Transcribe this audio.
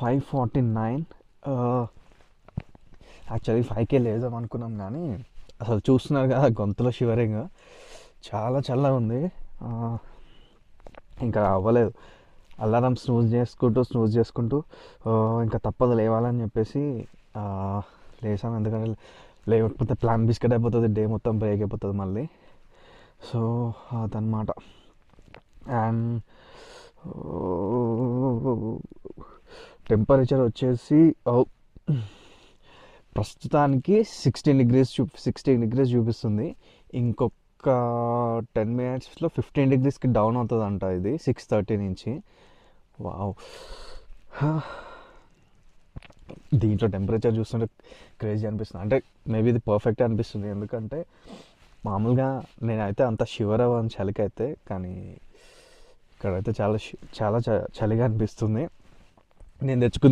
5:49. Actually 5కే లేదాం అనుకున్నాం కానీ అసలు చూస్తున్నారు కదా గొంతులో షివరింగ్, చాలా చల్లగా ఉంది. ఇంకా అవ్వలేదు. అలారం స్నూజ్ చేసుకుంటూ ఇంకా తప్పదు లేవాలని చెప్పేసి లేసాం. ఎందుకంటే లేకపోతే ప్లాన్ బిస్కెట్ అయిపోతుంది, డే మొత్తం బ్రేక్ అయిపోతుంది మళ్ళీ. సో అదనమాట. అండ్ టెంపరేచర్ వచ్చేసి ప్రస్తుతానికి 16 డిగ్రీస్ చూపిస్తుంది. ఇంకొక 10 మినిట్స్లో 15 డిగ్రీస్కి డౌన్ అవుతుందంట ఇది 6:30 నుంచి. వావ్, దీంట్లో టెంపరేచర్ చూస్తుంటే క్రేజీ అనిపిస్తుంది. అంటే మేబీ ఇది పర్ఫెక్ట్ అనిపిస్తుంది, ఎందుకంటే మామూలుగా నేనైతే అంత షివర్ అవ్వను చలికైతే, కానీ ఇక్కడైతే చాలా చాలా చలిగా అనిపిస్తుంది. నేను తెచ్చుకున్న